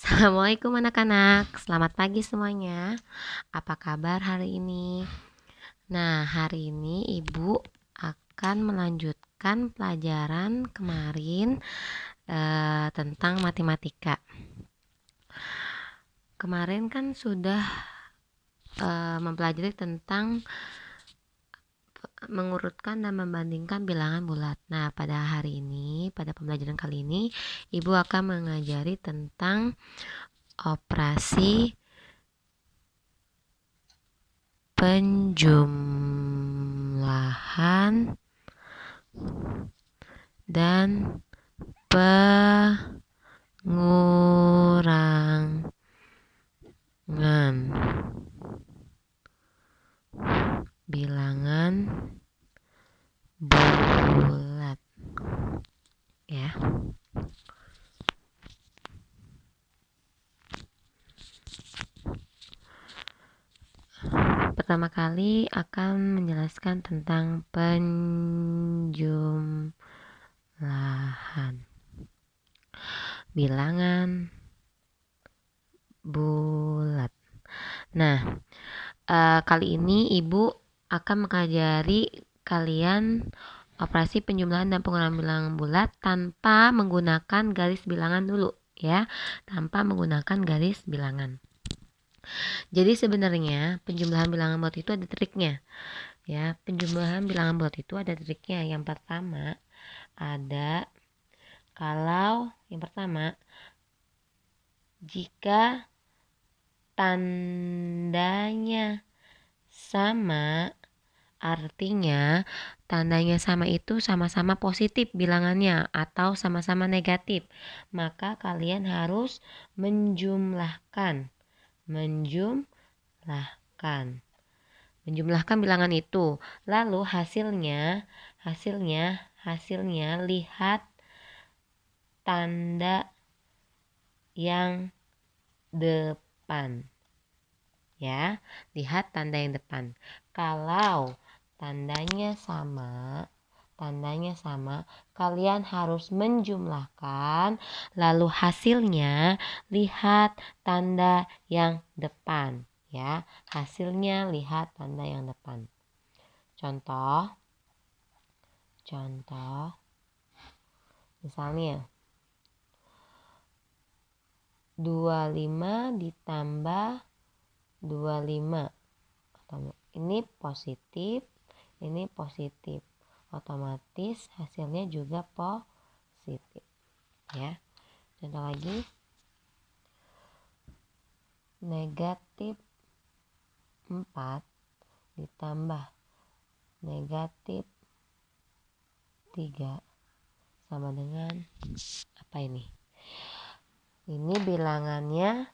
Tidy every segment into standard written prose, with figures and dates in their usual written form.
Assalamualaikum anak-anak, selamat pagi semuanya. Apa kabar hari ini? Nah, hari ini Ibu akan melanjutkan pelajaran kemarin tentang matematika. Kemarin kan sudah mempelajari tentang mengurutkan dan membandingkan bilangan bulat. Nah, pada hari ini, pada pembelajaran kali ini, Ibu akan mengajari tentang operasi penjumlahan dan pengurangan bilangan bulat ya. Pertama kali akan menjelaskan tentang penjumlahan bilangan bulat. Nah, kali ini Ibu akan mengajari kalian operasi penjumlahan dan pengurangan bilangan bulat tanpa menggunakan garis bilangan dulu ya, tanpa menggunakan garis bilangan. Jadi sebenarnya penjumlahan bilangan bulat itu ada triknya ya. Penjumlahan bilangan bulat itu ada triknya. Yang pertama ada jika tandanya sama, artinya tandanya sama itu sama-sama positif bilangannya atau sama-sama negatif, maka kalian harus menjumlahkan bilangan itu. Lalu hasilnya lihat tanda yang depan ya, lihat tanda yang depan. Kalau tandanya sama, kalian harus menjumlahkan, lalu hasilnya lihat tanda yang depan ya. Hasilnya lihat tanda yang depan. Contoh misalnya 25 ditambah 25. Ini positif, otomatis hasilnya juga positif ya. Contoh lagi, negatif 4 ditambah negatif 3 sama dengan apa ini? Ini bilangannya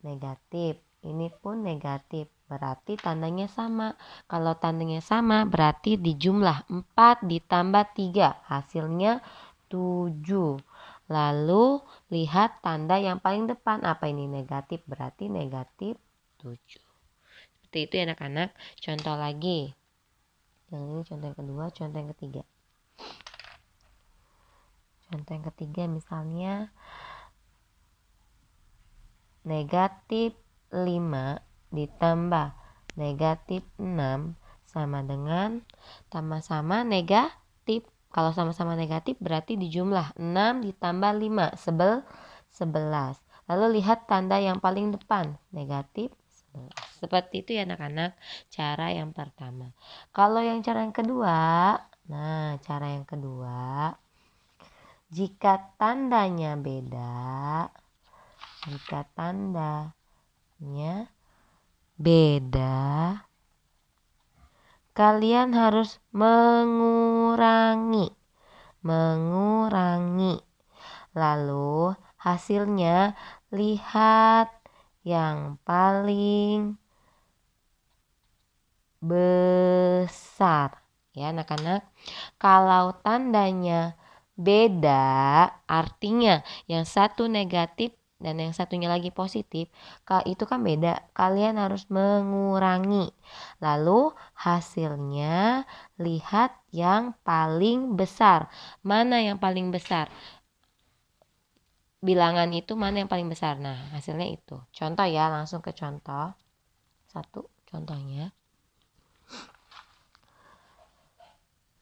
negatif, ini pun negatif, berarti tandanya sama. Kalau tandanya sama berarti dijumlah 4 ditambah 3, hasilnya 7. Lalu lihat tanda yang paling depan, apa ini? Negatif, berarti negatif 7. Seperti itu ya anak-anak. Contoh lagi, yang ini contoh yang kedua, contoh yang ketiga. Contoh yang ketiga misalnya negatif 5 ditambah negatif 6 sama dengan sama-sama negatif. Kalau sama-sama negatif berarti dijumlah 6 ditambah 5 11. Lalu lihat tanda yang paling depan, negatif 11. Seperti itu ya anak-anak, cara yang pertama. Kalau yang cara yang kedua, jika tandanya beda, kalian harus mengurangi. Lalu hasilnya lihat yang paling besar ya anak-anak. Kalau tandanya beda, artinya yang satu negatif dan yang satunya lagi positif, itu kan beda, kalian harus mengurangi. Lalu hasilnya lihat yang paling besar. Mana yang paling besar? bilangan itu mana yang paling besar. Nah, hasilnya itu. Contoh ya, langsung ke contoh. Satu contohnya.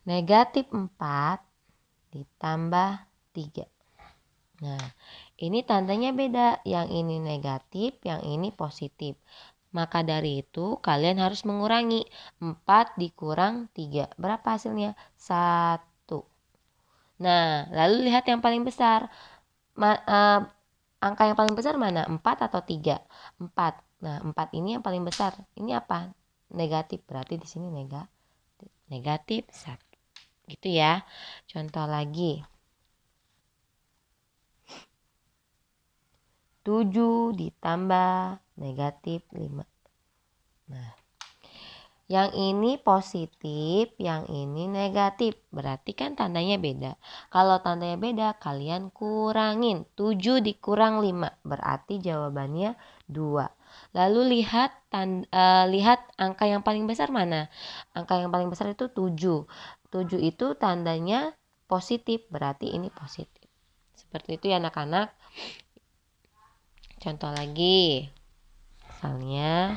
Negatif 4 ditambah 3. Nah, ini tandanya beda. Yang ini negatif, yang ini positif. Maka dari itu kalian harus mengurangi. 4 dikurang 3. Berapa hasilnya? 1. Nah, lalu lihat yang paling besar. Angka yang paling besar mana? 4 atau 3? 4. Nah, 4 ini yang paling besar. Ini apa? Negatif. Berarti di sini negatif 1. Gitu ya. Contoh lagi. 7 ditambah negatif 5. Nah, yang ini positif, yang ini negatif. Berarti kan tandanya beda. Kalau tandanya beda, kalian kurangin. 7 dikurang 5. Berarti jawabannya 2. Lalu lihat angka yang paling besar mana? Angka yang paling besar itu 7. 7 itu tandanya positif. Berarti ini positif. Seperti itu ya anak-anak. Contoh lagi. Misalnya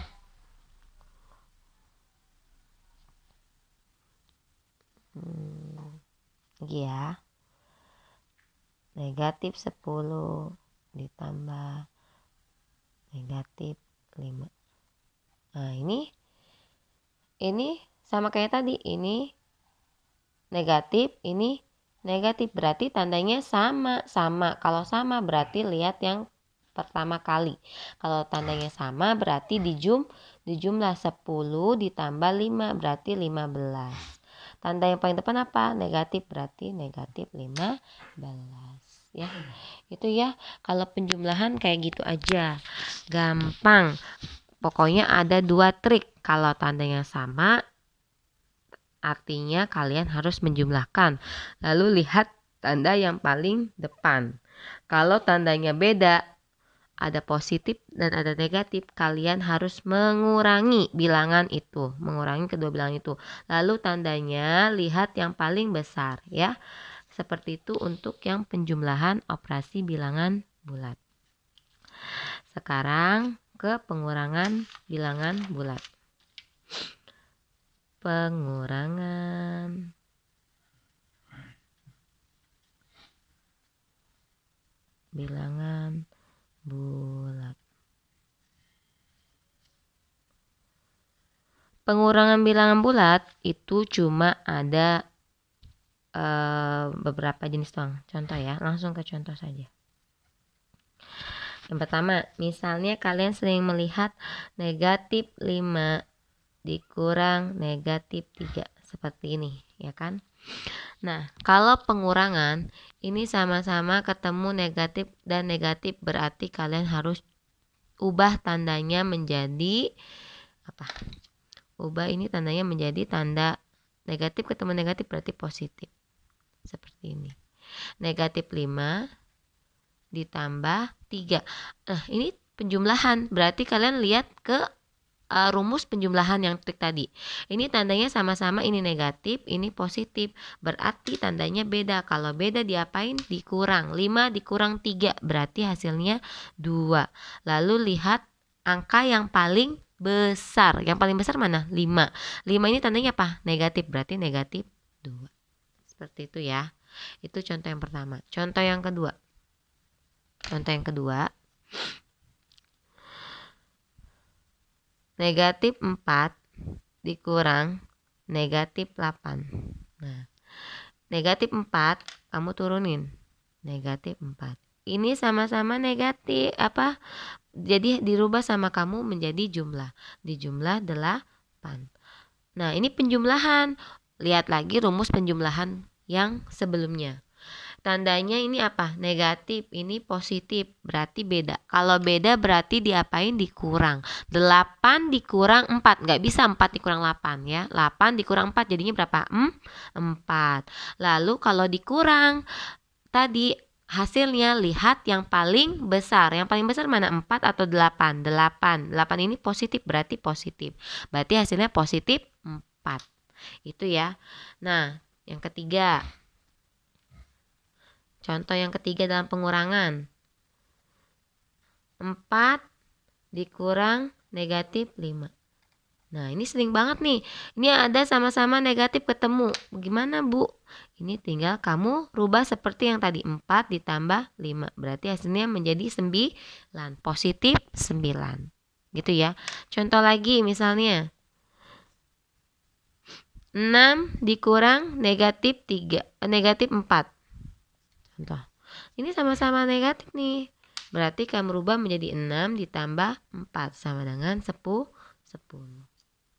lagi ya. Negatif 10 ditambah negatif 5. Nah, ini sama kayak tadi. Ini negatif, ini negatif. Berarti tandanya sama. Kalau sama berarti lihat yang pertama kali. Kalau tandanya sama berarti dijumlah 10 ditambah 5 berarti 15. Tanda yang paling depan apa? Negatif, berarti negatif 15 ya. Itu ya. Kalau penjumlahan kayak gitu aja. Gampang. Pokoknya ada 2 trik. Kalau tandanya sama artinya kalian harus menjumlahkan. Lalu lihat tanda yang paling depan. Kalau tandanya beda, ada positif dan ada negatif, kalian harus mengurangi bilangan itu, mengurangi kedua bilangan itu. Lalu tandanya lihat yang paling besar ya. Seperti itu untuk yang penjumlahan operasi bilangan bulat. Sekarang ke pengurangan bilangan bulat. Pengurangan bilangan bulat. Pengurangan bilangan bulat itu cuma ada beberapa jenis doang. Contoh ya, langsung ke contoh saja. Yang pertama, misalnya kalian sering melihat negatif 5 dikurang negatif 3. Seperti ini, ya kan? Nah, kalau pengurangan, ini sama-sama ketemu negatif dan negatif. Berarti kalian harus ubah tandanya menjadi apa? Ubah ini tandanya menjadi tanda negatif ketemu negatif berarti positif. Seperti ini. Negatif 5 ditambah 3. Nah, ini penjumlahan. Berarti kalian lihat ke rumus penjumlahan yang trik tadi. Ini tandanya sama-sama, ini negatif, ini positif. Berarti tandanya beda. Kalau beda diapain? Dikurang. 5 dikurang 3. Berarti hasilnya 2. Lalu lihat angka yang paling besar. Yang paling besar mana? 5. 5 ini tandanya apa? Negatif. Berarti negatif 2. Seperti itu ya. Itu contoh yang pertama. Contoh yang kedua. Negatif 4 dikurang negatif 8. Nah, negatif 4 kamu turunin. Negatif 4. Ini sama-sama negatif jadi dirubah sama kamu menjadi jumlah. Dijumlah 8. Nah, ini penjumlahan. Lihat lagi rumus penjumlahan yang sebelumnya. Tandanya ini apa? Negatif, ini positif, berarti beda. Kalau beda berarti diapain? Dikurang. 8 dikurang 4, nggak bisa 4 dikurang 8 ya. 8 dikurang 4 jadinya berapa? 4. Lalu kalau dikurang, tadi hasilnya lihat yang paling besar. Yang paling besar mana? 4 atau 8? 8. 8 ini positif, berarti positif. Berarti hasilnya positif 4. Itu ya. Nah, yang ketiga. Contoh yang ketiga dalam pengurangan. 4 dikurang negatif 5. Nah, ini sering banget nih. Ini ada sama-sama negatif ketemu. Gimana, Bu? Ini tinggal kamu rubah seperti yang tadi. 4 ditambah 5. Berarti hasilnya menjadi 9. Positif 9. Gitu ya. Contoh lagi misalnya. 6 dikurang negatif 4. Contoh. Ini sama-sama negatif nih. Berarti kamu rubah menjadi 6 ditambah 4 sama dengan 10.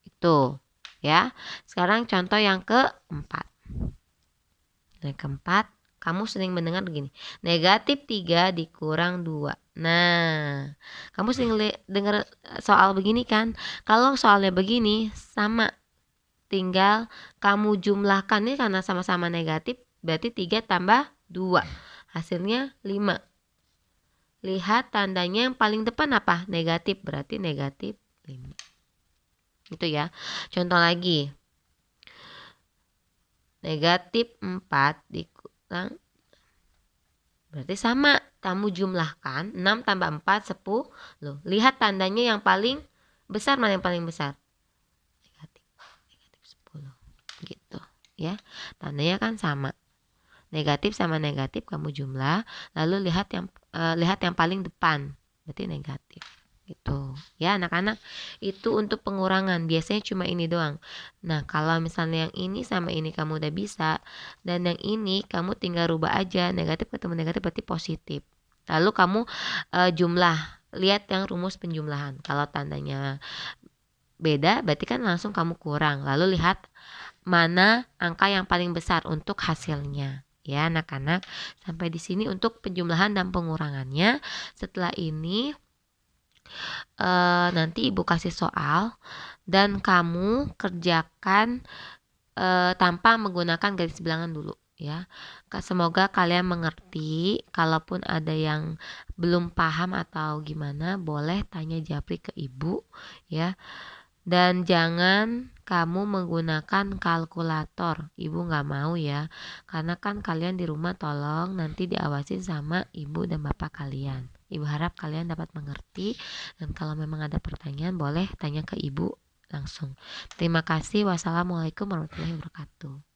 Itu ya. Sekarang contoh yang keempat. Yang keempat, kamu sering mendengar begini. Negatif 3 dikurang 2. Nah, kamu sering dengar soal begini kan? Kalau soalnya begini, sama. Tinggal kamu jumlahkan ini karena sama-sama negatif. Berarti 3 tambah 2. Hasilnya 5. Lihat tandanya yang paling depan apa? Negatif. Berarti negatif 5. Gitu ya. Contoh lagi. Negatif 4 dikurang. Berarti sama. Kamu jumlahkan 6 tambah 4 10. Lihat tandanya yang paling besar. Mana yang paling besar? Negatif 10. Gitu ya. Tandanya kan sama. Negatif sama negatif kamu jumlah. Lalu lihat yang paling depan. Berarti negatif. Gitu ya anak-anak. Itu untuk pengurangan, biasanya cuma ini doang. Nah, kalau misalnya yang ini sama ini kamu udah bisa, dan yang ini kamu tinggal rubah aja. Negatif ketemu negatif berarti positif. Lalu kamu jumlah, lihat yang rumus penjumlahan. Kalau tandanya beda berarti kan langsung kamu kurang. Lalu lihat mana angka yang paling besar untuk hasilnya. Ya anak-anak, sampai di sini untuk penjumlahan dan pengurangannya. Setelah ini nanti ibu kasih soal dan kamu kerjakan tanpa menggunakan garis bilangan dulu ya. Semoga kalian mengerti. Kalaupun ada yang belum paham atau gimana, boleh tanya japri ke ibu ya. Dan jangan kamu menggunakan kalkulator. Ibu nggak mau ya. Karena kan kalian di rumah tolong nanti diawasin sama ibu dan bapak kalian. Ibu harap kalian dapat mengerti. Dan kalau memang ada pertanyaan boleh tanya ke ibu langsung. Terima kasih. Wassalamualaikum warahmatullahi wabarakatuh.